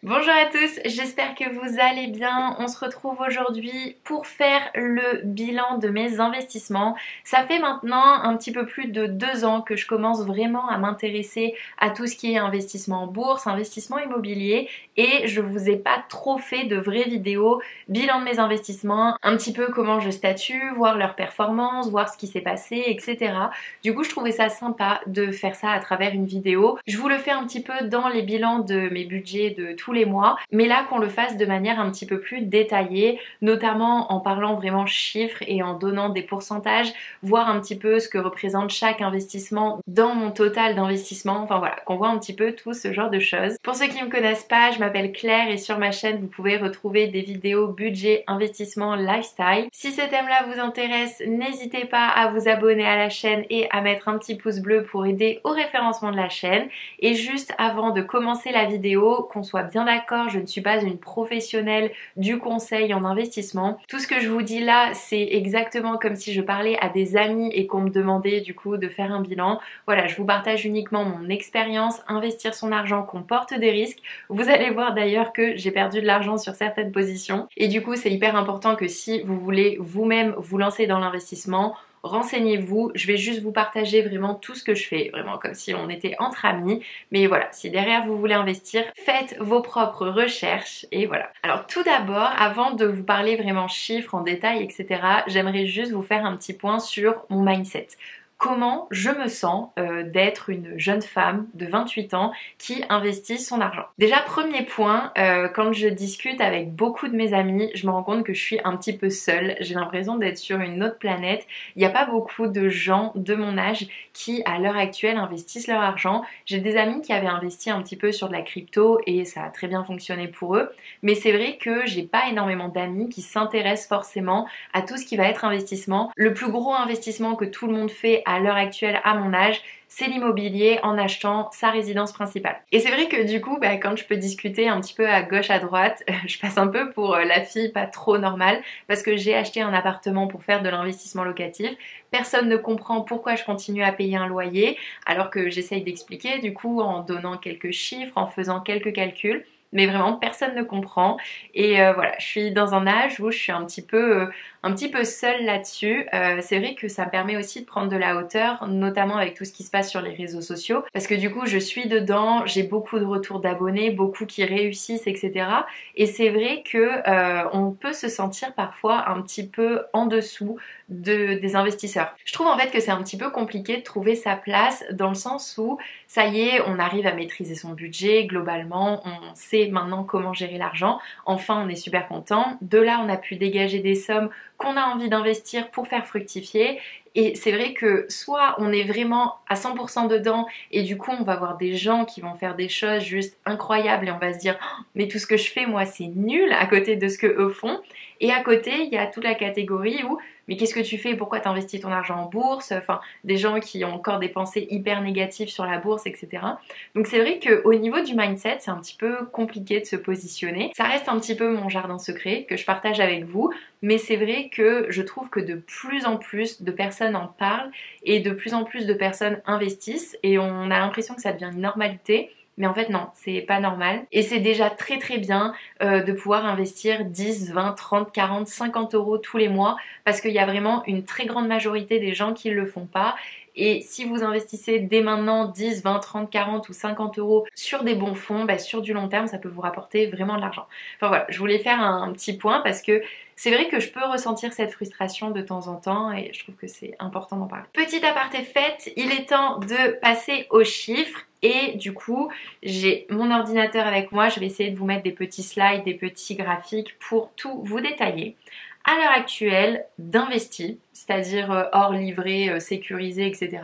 Bonjour à tous, j'espère que vous allez bien. On se retrouve aujourd'hui pour faire le bilan de mes investissements. Ça fait maintenant un petit peu plus de 2 ans que je commence vraiment à m'intéresser à tout ce qui est investissement en bourse, investissement immobilier et je vous ai pas trop fait de vraies vidéos, bilan de mes investissements, un petit peu comment je statue, voir leur performance, voir ce qui s'est passé, etc. Du coup, je trouvais ça sympa de faire ça à travers une vidéo. Je vous le fais un petit peu dans les bilans de mes budgets de tous les mois, mais là qu'on le fasse de manière un petit peu plus détaillée, notamment en parlant vraiment chiffres et en donnant des pourcentages, voir un petit peu ce que représente chaque investissement dans mon total d'investissement, enfin voilà, qu'on voit un petit peu tout ce genre de choses. Pour ceux qui ne me connaissent pas, je m'appelle Claire et sur ma chaîne vous pouvez retrouver des vidéos budget, investissement, lifestyle. Si ce thème-là vous intéresse, n'hésitez pas à vous abonner à la chaîne et à mettre un petit pouce bleu pour aider au référencement de la chaîne. Et juste avant de commencer la vidéo, qu'on soit bien d'accord, je ne suis pas une professionnelle du conseil en investissement. Tout ce que je vous dis là, c'est exactement comme si je parlais à des amis et qu'on me demandait du coup de faire un bilan. Voilà, je vous partage uniquement mon expérience. Investir son argent comporte des risques. Vous allez voir d'ailleurs que j'ai perdu de l'argent sur certaines positions. Et du coup, c'est hyper important que si vous voulez vous-même vous lancer dans l'investissement, renseignez-vous, je vais juste vous partager vraiment tout ce que je fais, vraiment comme si on était entre amis. Mais voilà, si derrière vous voulez investir, faites vos propres recherches et voilà. Alors tout d'abord, avant de vous parler vraiment chiffres en détail, etc., j'aimerais juste vous faire un petit point sur mon mindset. Comment je me sens d'être une jeune femme de 28 ans qui investit son argent. Déjà, premier point, quand je discute avec beaucoup de mes amis, je me rends compte que je suis un petit peu seule. J'ai l'impression d'être sur une autre planète. Il n'y a pas beaucoup de gens de mon âge qui, à l'heure actuelle, investissent leur argent. J'ai des amis qui avaient investi un petit peu sur de la crypto et ça a très bien fonctionné pour eux. Mais c'est vrai que j'ai pas énormément d'amis qui s'intéressent forcément à tout ce qui va être investissement. Le plus gros investissement que tout le monde fait à l'heure actuelle à mon âge, c'est l'immobilier en achetant sa résidence principale. Et c'est vrai que du coup, quand je peux discuter un petit peu à gauche, à droite, je passe un peu pour la fille pas trop normale parce que j'ai acheté un appartement pour faire de l'investissement locatif. Personne ne comprend pourquoi je continue à payer un loyer alors que j'essaye d'expliquer du coup en donnant quelques chiffres, en faisant quelques calculs. Mais vraiment personne ne comprend et voilà, je suis dans un âge où je suis un petit peu seule là-dessus. C'est vrai que ça me permet aussi de prendre de la hauteur, notamment avec tout ce qui se passe sur les réseaux sociaux, parce que du coup je suis dedans, j'ai beaucoup de retours d'abonnés, beaucoup qui réussissent, etc. Et c'est vrai que on peut se sentir parfois un petit peu en dessous des investisseurs. Je trouve en fait que c'est un petit peu compliqué de trouver sa place dans le sens où ça y est, on arrive à maîtriser son budget globalement, on sait maintenant comment gérer l'argent, enfin on est super content. De là on a pu dégager des sommes qu'on a envie d'investir pour faire fructifier. Et c'est vrai que soit on est vraiment à 100% dedans et du coup on va voir des gens qui vont faire des choses juste incroyables et on va se dire oh, mais tout ce que je fais moi c'est nul à côté de ce que eux font. Et à côté il y a toute la catégorie où mais qu'est-ce que tu fais, pourquoi tu investis ton argent en bourse, enfin des gens qui ont encore des pensées hyper négatives sur la bourse, etc. Donc c'est vrai qu'au niveau du mindset c'est un petit peu compliqué de se positionner. Ça reste un petit peu mon jardin secret que je partage avec vous. Mais c'est vrai que je trouve que de plus en plus de personnes en parlent et de plus en plus de personnes investissent et on a l'impression que ça devient une normalité. Mais en fait non, c'est pas normal. Et c'est déjà très très bien de pouvoir investir 10, 20, 30, 40, 50 euros tous les mois parce qu'il y a vraiment une très grande majorité des gens qui le font pas. Et si vous investissez dès maintenant 10, 20, 30, 40 ou 50 euros sur des bons fonds, sur du long terme, ça peut vous rapporter vraiment de l'argent. Enfin voilà, je voulais faire un petit point parce que c'est vrai que je peux ressentir cette frustration de temps en temps et je trouve que c'est important d'en parler. Petit aparté fait, il est temps de passer aux chiffres. Et du coup, j'ai mon ordinateur avec moi, je vais essayer de vous mettre des petits slides, des petits graphiques pour tout vous détailler. À l'heure actuelle, d'investi, c'est-à-dire hors livret, sécurisé, etc.,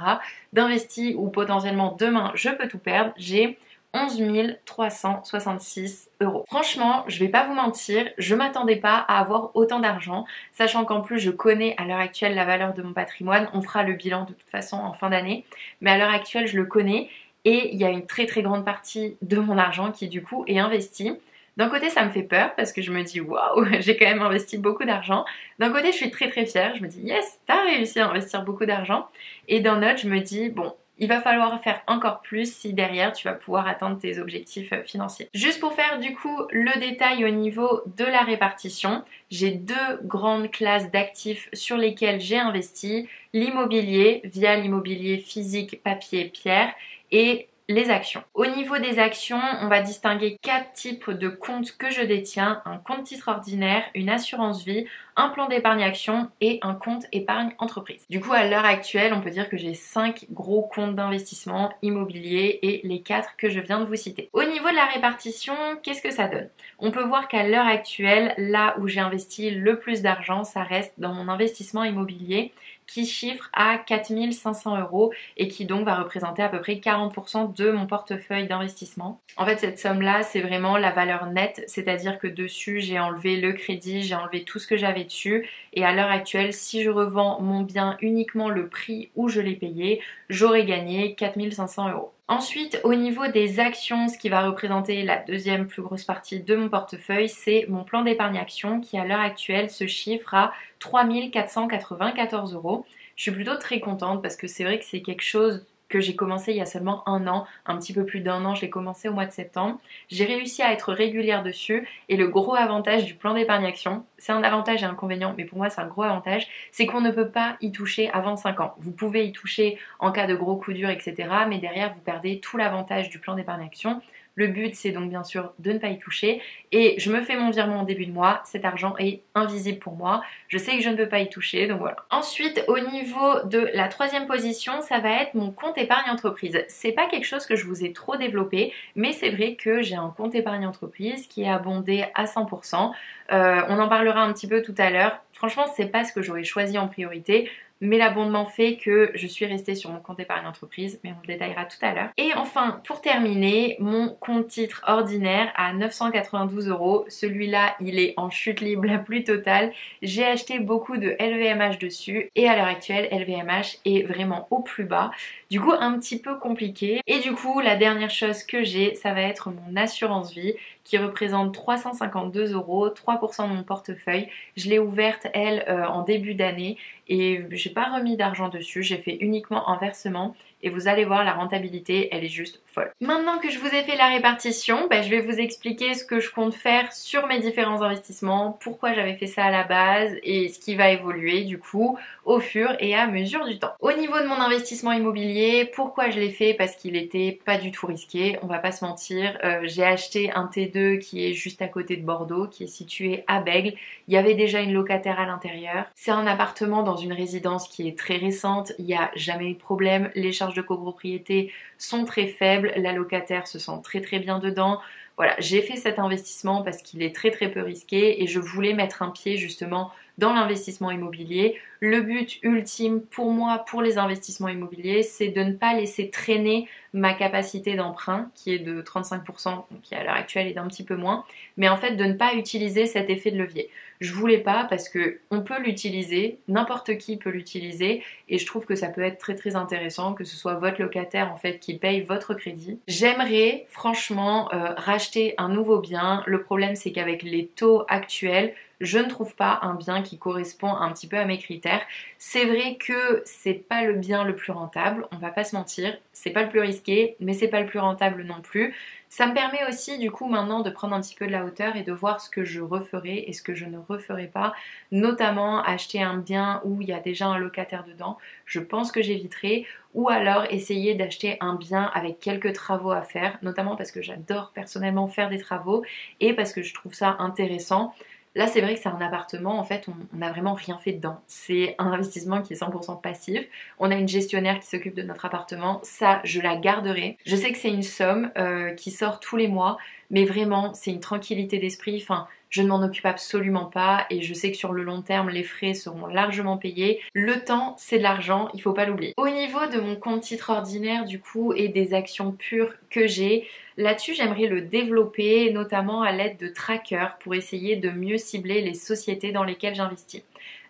d'investi ou potentiellement demain je peux tout perdre, j'ai 11 366 euros. Franchement, je vais pas vous mentir, je m'attendais pas à avoir autant d'argent, sachant qu'en plus je connais à l'heure actuelle la valeur de mon patrimoine, on fera le bilan de toute façon en fin d'année, mais à l'heure actuelle je le connais et il y a une très très grande partie de mon argent qui du coup est investi. D'un côté ça me fait peur parce que je me dis waouh, j'ai quand même investi beaucoup d'argent. D'un côté je suis très très fière, je me dis yes, t'as réussi à investir beaucoup d'argent. Et d'un autre je me dis bon, il va falloir faire encore plus si derrière tu vas pouvoir atteindre tes objectifs financiers. Juste pour faire du coup le détail au niveau de la répartition, j'ai deux grandes classes d'actifs sur lesquelles j'ai investi, l'immobilier via l'immobilier physique, papier, pierre et les actions. Au niveau des actions, on va distinguer 4 types de comptes que je détiens, un compte titre ordinaire, une assurance vie, un plan d'épargne action et un compte épargne entreprise. Du coup, à l'heure actuelle, on peut dire que j'ai 5 gros comptes d'investissement immobilier et les 4 que je viens de vous citer. Au niveau de la répartition, qu'est-ce que ça donne? On peut voir qu'à l'heure actuelle, là où j'ai investi le plus d'argent, ça reste dans mon investissement immobilier qui chiffre à 4 500 € et qui donc va représenter à peu près 40% de mon portefeuille d'investissement. En fait, cette somme-là, c'est vraiment la valeur nette, c'est-à-dire que dessus, j'ai enlevé le crédit, j'ai enlevé tout ce que j'avais dessus et à l'heure actuelle, si je revends mon bien uniquement le prix où je l'ai payé, j'aurais gagné 4 500 €. Ensuite, au niveau des actions, ce qui va représenter la deuxième plus grosse partie de mon portefeuille, c'est mon plan d'épargne action qui à l'heure actuelle se chiffre à 3 494 €. Je suis plutôt très contente parce que c'est vrai que c'est quelque chose que j'ai commencé il y a seulement un an, un petit peu plus d'un an, je l'ai commencé au mois de septembre. J'ai réussi à être régulière dessus et le gros avantage du plan d'épargne action, c'est un avantage et un inconvénient, mais pour moi c'est un gros avantage, c'est qu'on ne peut pas y toucher à 25 ans. Vous pouvez y toucher en cas de gros coups durs, etc. mais derrière vous perdez tout l'avantage du plan d'épargne action. Le but, c'est donc bien sûr de ne pas y toucher. Et je me fais mon virement en début de mois. Cet argent est invisible pour moi. Je sais que je ne peux pas y toucher, donc voilà. Ensuite, au niveau de la troisième position, ça va être mon compte épargne entreprise. C'est pas quelque chose que je vous ai trop développé, mais c'est vrai que j'ai un compte épargne entreprise qui est abondé à 100%. On en parlera un petit peu tout à l'heure. Franchement, c'est pas ce que j'aurais choisi en priorité. Mais l'abondement fait que je suis restée sur mon compte épargne entreprise, mais on le détaillera tout à l'heure. Et enfin, pour terminer, mon compte titre ordinaire à 992 €. Celui-là, il est en chute libre la plus totale. J'ai acheté beaucoup de LVMH dessus et à l'heure actuelle, LVMH est vraiment au plus bas. Du coup, un petit peu compliqué. Et du coup, la dernière chose que j'ai, ça va être mon assurance vie qui représente 352 €, 3% de mon portefeuille. Je l'ai ouverte, elle, en début d'année et j'ai pas remis d'argent dessus, j'ai fait uniquement un versement et vous allez voir la rentabilité, elle est juste folle. Maintenant que je vous ai fait la répartition, je vais vous expliquer ce que je compte faire sur mes différents investissements, pourquoi j'avais fait ça à la base et ce qui va évoluer du coup au fur et à mesure du temps. Au niveau de mon investissement immobilier, pourquoi je l'ai fait? Parce qu'il était pas du tout risqué, on va pas se mentir. J'ai acheté un T2 qui est juste à côté de Bordeaux, qui est situé à Bègles. Il y avait déjà une locataire à l'intérieur. C'est un appartement dans une résidence qui est très récente, il n'y a jamais eu de problème, les charges de copropriété sont très faibles, la locataire se sent très très bien dedans. Voilà, j'ai fait cet investissement parce qu'il est très très peu risqué et je voulais mettre un pied justement dans l'investissement immobilier. Le but ultime pour moi, pour les investissements immobiliers, c'est de ne pas laisser traîner ma capacité d'emprunt qui est de 35%, qui à l'heure actuelle est d'un petit peu moins, mais en fait de ne pas utiliser cet effet de levier. Je voulais pas parce que on peut l'utiliser, n'importe qui peut l'utiliser et je trouve que ça peut être très très intéressant que ce soit votre locataire en fait qui paye votre crédit. J'aimerais franchement racheter un nouveau bien. Le problème c'est qu'avec les taux actuels, je ne trouve pas un bien qui correspond un petit peu à mes critères. C'est vrai que c'est pas le bien le plus rentable, on va pas se mentir, c'est pas le plus risqué, mais c'est pas le plus rentable non plus. Ça me permet aussi du coup maintenant de prendre un petit peu de la hauteur et de voir ce que je referai et ce que je ne referai pas, notamment acheter un bien où il y a déjà un locataire dedans, je pense que j'éviterai, ou alors essayer d'acheter un bien avec quelques travaux à faire, notamment parce que j'adore personnellement faire des travaux et parce que je trouve ça intéressant. Là, c'est vrai que c'est un appartement, en fait, on n'a vraiment rien fait dedans. C'est un investissement qui est 100% passif. On a une gestionnaire qui s'occupe de notre appartement. Ça, je la garderai. Je sais que c'est une somme qui sort tous les mois, mais vraiment, c'est une tranquillité d'esprit. Enfin, je ne m'en occupe absolument pas et je sais que sur le long terme, les frais seront largement payés. Le temps, c'est de l'argent, il faut pas l'oublier. Au niveau de mon compte titre ordinaire, du coup, et des actions pures que j'ai, là-dessus, j'aimerais le développer, notamment à l'aide de trackers pour essayer de mieux cibler les sociétés dans lesquelles j'investis.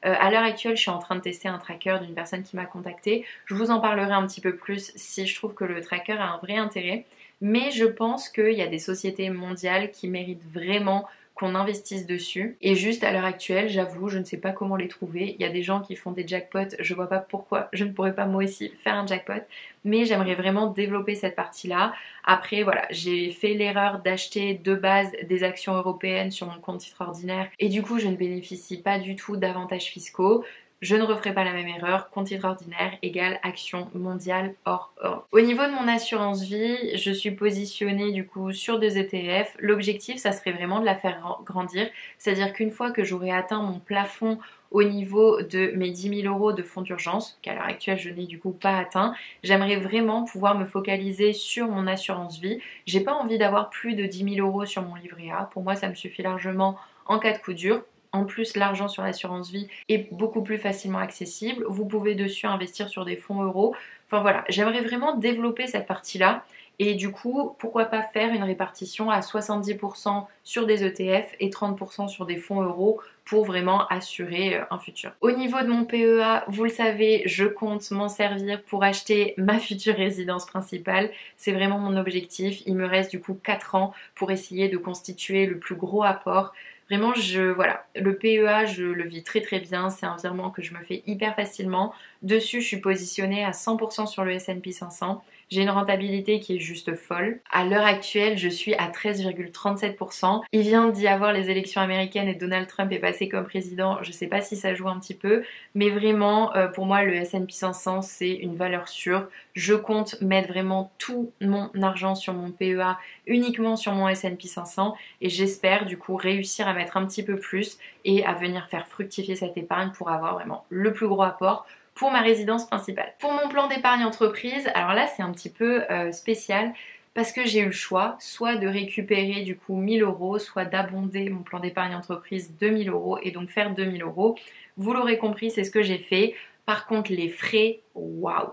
À l'heure actuelle, je suis en train de tester un tracker d'une personne qui m'a contactée. Je vous en parlerai un petit peu plus si je trouve que le tracker a un vrai intérêt. mais je pense qu'il y a des sociétés mondiales qui méritent vraiment qu'on investisse dessus. Et juste à l'heure actuelle, j'avoue, je ne sais pas comment les trouver. Il y a des gens qui font des jackpots, je vois pas pourquoi je ne pourrais pas moi aussi faire un jackpot, mais j'aimerais vraiment développer cette partie-là. Après, voilà, j'ai fait l'erreur d'acheter de base des actions européennes sur mon compte titre ordinaire et du coup, je ne bénéficie pas du tout d'avantages fiscaux. Je ne referai pas la même erreur, compte titre ordinaire égale action mondiale hors Europe. Au niveau de mon assurance vie, je suis positionnée du coup sur 2 ETF. L'objectif, ça serait vraiment de la faire grandir, c'est-à-dire qu'une fois que j'aurai atteint mon plafond au niveau de mes 10 000 euros de fonds d'urgence, qu'à l'heure actuelle je n'ai du coup pas atteint, j'aimerais vraiment pouvoir me focaliser sur mon assurance vie. J'ai pas envie d'avoir plus de 10 000 euros sur mon livret A, pour moi ça me suffit largement en cas de coup dur. En plus, l'argent sur l'assurance vie est beaucoup plus facilement accessible. Vous pouvez dessus investir sur des fonds euros. Enfin voilà, j'aimerais vraiment développer cette partie-là. Et du coup, pourquoi pas faire une répartition à 70% sur des ETF et 30% sur des fonds euros pour vraiment assurer un futur. Au niveau de mon PEA, vous le savez, je compte m'en servir pour acheter ma future résidence principale. C'est vraiment mon objectif. Il me reste du coup 4 ans pour essayer de constituer le plus gros apport. Vraiment, voilà, le PEA, je le vis très très bien. C'est un virement que je me fais hyper facilement. Dessus, je suis positionnée à 100% sur le S&P 500. J'ai une rentabilité qui est juste folle. À l'heure actuelle, je suis à 13,37%. Il vient d'y avoir les élections américaines et Donald Trump est passé comme président. Je sais pas si ça joue un petit peu, mais vraiment, pour moi, le S&P 500, c'est une valeur sûre. Je compte mettre vraiment tout mon argent sur mon PEA, uniquement sur mon S&P 500, et j'espère du coup réussir à mettre un petit peu plus et à venir faire fructifier cette épargne pour avoir vraiment le plus gros apport pour ma résidence principale. Pour mon plan d'épargne entreprise, alors là c'est un petit peu spécial parce que j'ai eu le choix soit de récupérer du coup 1000 euros, soit d'abonder mon plan d'épargne entreprise de 1000 euros et donc faire 2000 euros. Vous l'aurez compris, c'est ce que j'ai fait. Par contre, les frais, waouh,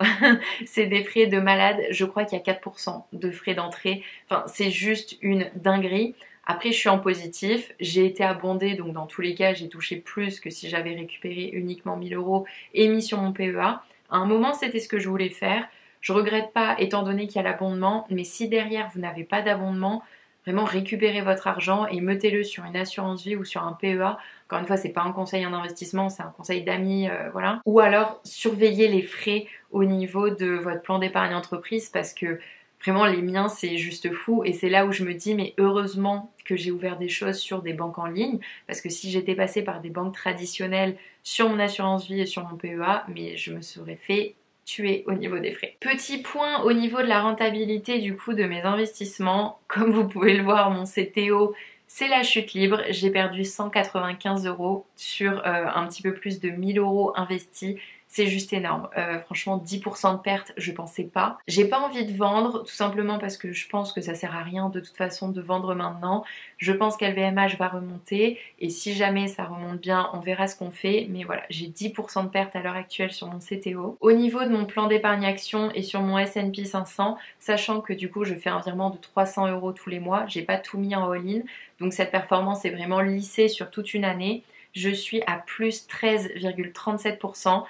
c'est des frais de malade. Je crois qu'il y a 4% de frais d'entrée. Enfin, c'est juste une dinguerie. Après, je suis en positif, j'ai été abondée, donc dans tous les cas, j'ai touché plus que si j'avais récupéré uniquement 1000 euros et mis sur mon PEA. À un moment, c'était ce que je voulais faire. Je regrette pas, étant donné qu'il y a l'abondement, mais si derrière vous n'avez pas d'abondement, vraiment récupérez votre argent et mettez-le sur une assurance vie ou sur un PEA. Encore une fois, c'est pas un conseil en investissement, c'est un conseil d'amis, voilà. Ou alors surveillez les frais au niveau de votre plan d'épargne entreprise parce que vraiment, les miens, c'est juste fou. Et c'est là où je me dis, mais heureusement que j'ai ouvert des choses sur des banques en ligne. Parce que si j'étais passée par des banques traditionnelles sur mon assurance vie et sur mon PEA, mais je me serais fait tuer au niveau des frais. Petit point au niveau de la rentabilité du coup de mes investissements. Comme vous pouvez le voir, mon CTO, c'est la chute libre. J'ai perdu 195 euros sur un petit peu plus de 1000 euros investis. C'est juste énorme. Franchement, 10% de perte, je pensais pas. J'ai pas envie de vendre, tout simplement parce que je pense que ça sert à rien de toute façon de vendre maintenant. Je pense qu'LVMH va remonter et si jamais ça remonte bien, on verra ce qu'on fait. Mais voilà, j'ai 10% de perte à l'heure actuelle sur mon CTO. Au niveau de mon plan d'épargne action et sur mon S&P 500, sachant que du coup je fais un virement de 300 euros tous les mois, j'ai pas tout mis en all-in. Donc cette performance est vraiment lissée sur toute une année. Je suis à plus 13,37%.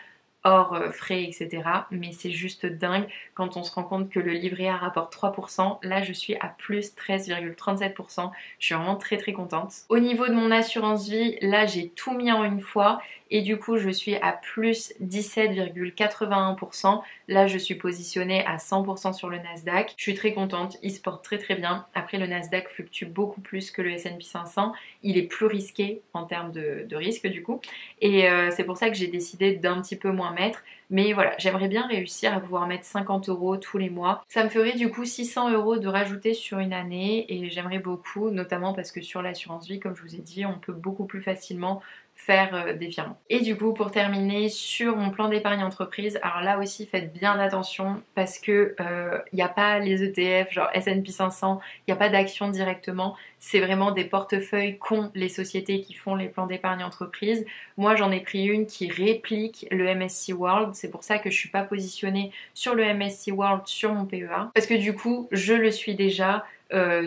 hors frais, etc. Mais c'est juste dingue quand on se rend compte que le livret A rapporte 3%. Là, je suis à plus 13,37%. Je suis vraiment très très contente. Au niveau de mon assurance vie, là, j'ai tout mis en une fois et du coup, je suis à plus 17,81%. Là, je suis positionnée à 100% sur le Nasdaq. Je suis très contente, il se porte très très bien. Après, le Nasdaq fluctue beaucoup plus que le S&P 500. Il est plus risqué en termes de risque du coup. Et c'est pour ça que j'ai décidé d'un petit peu moins mettre. Mais voilà, j'aimerais bien réussir à pouvoir mettre 50 euros tous les mois. Ça me ferait du coup 600 euros de rajouter sur une année et j'aimerais beaucoup, notamment parce que sur l'assurance vie, comme je vous ai dit, on peut beaucoup plus facilement faire des virements. Et du coup, pour terminer sur mon plan d'épargne entreprise, alors là aussi faites bien attention parce que il n'y a pas les ETF genre S&P 500, il n'y a pas d'actions directement, c'est vraiment des portefeuilles qu'ont les sociétés qui font les plans d'épargne entreprise. Moi j'en ai pris une qui réplique le MSCI World, c'est pour ça que je suis pas positionnée sur le MSCI World sur mon PEA parce que du coup je le suis déjà.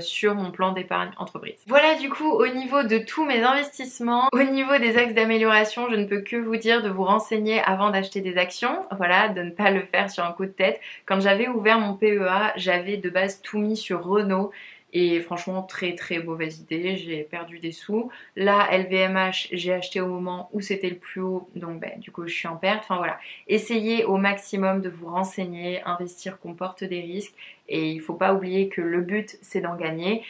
sur mon plan d'épargne entreprise. Voilà du coup au niveau de tous mes investissements. Au niveau des axes d'amélioration, je ne peux que vous dire de vous renseigner avant d'acheter des actions, voilà, de ne pas le faire sur un coup de tête. Quand j'avais ouvert mon PEA, j'avais de base tout mis sur Renault. Et franchement, très très mauvaise idée, j'ai perdu des sous. Là, LVMH, j'ai acheté au moment où c'était le plus haut, donc du coup je suis en perte. Enfin voilà, essayez au maximum de vous renseigner, investir comporte des risques et il ne faut pas oublier que le but c'est d'en gagner.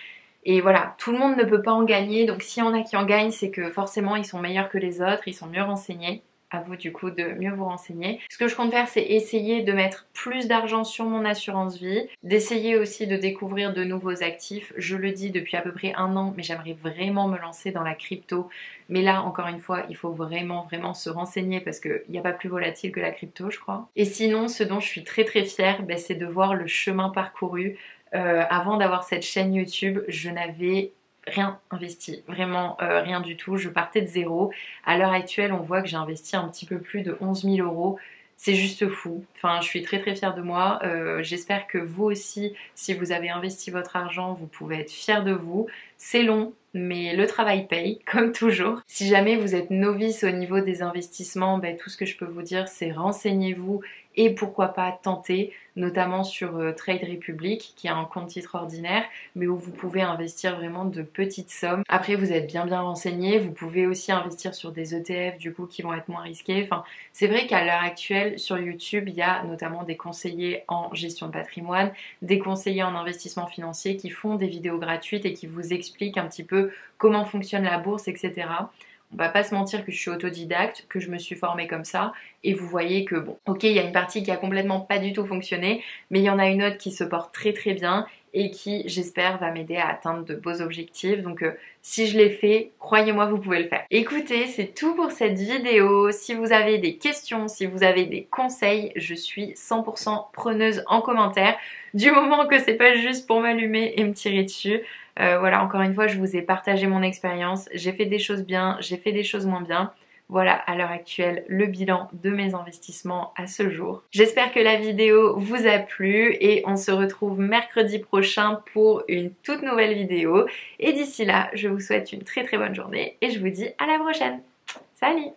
Et voilà, tout le monde ne peut pas en gagner, donc s'il y en a qui en gagnent, c'est que forcément ils sont meilleurs que les autres, ils sont mieux renseignés. À vous du coup de mieux vous renseigner. Ce que je compte faire, c'est essayer de mettre plus d'argent sur mon assurance vie, d'essayer aussi de découvrir de nouveaux actifs. Je le dis depuis à peu près 1 an, mais j'aimerais vraiment me lancer dans la crypto. Mais là, encore une fois, il faut vraiment se renseigner parce qu'il n'y a pas plus volatile que la crypto, je crois. Et sinon, ce dont je suis très fière, c'est de voir le chemin parcouru. Avant d'avoir cette chaîne YouTube, je n'avais rien investi, vraiment rien du tout, je partais de zéro. À l'heure actuelle, on voit que j'ai investi un petit peu plus de 11 000 euros. C'est juste fou. Enfin, je suis très fière de moi. J'espère que vous aussi, si vous avez investi votre argent, vous pouvez être fiers de vous. C'est long, mais le travail paye, comme toujours. Si jamais vous êtes novice au niveau des investissements, tout ce que je peux vous dire, c'est renseignez-vous et pourquoi pas tenter, notamment sur Trade Republic, qui a un compte titre ordinaire, mais où vous pouvez investir vraiment de petites sommes. Après, vous êtes bien renseigné. Vous pouvez aussi investir sur des ETF, du coup, qui vont être moins risqués. Enfin, c'est vrai qu'à l'heure actuelle, sur YouTube, il y a notamment des conseillers en gestion de patrimoine, des conseillers en investissement financier qui font des vidéos gratuites et qui vous expliquent un petit peu comment fonctionne la bourse, etc. On va pas se mentir que je suis autodidacte, que je me suis formée comme ça, et vous voyez que bon, ok, il y a une partie qui a complètement pas du tout fonctionné, mais il y en a une autre qui se porte très bien et qui, j'espère, va m'aider à atteindre de beaux objectifs. Donc si je l'ai fait, croyez-moi, vous pouvez le faire. Écoutez, c'est tout pour cette vidéo. Si vous avez des questions, si vous avez des conseils, je suis 100% preneuse en commentaire, du moment que c'est pas juste pour m'allumer et me tirer dessus. Voilà, encore une fois, je vous ai partagé mon expérience. J'ai fait des choses bien, j'ai fait des choses moins bien. Voilà, à l'heure actuelle, le bilan de mes investissements à ce jour. J'espère que la vidéo vous a plu et on se retrouve mercredi prochain pour une toute nouvelle vidéo. Et d'ici là, je vous souhaite une très bonne journée et je vous dis à la prochaine. Salut!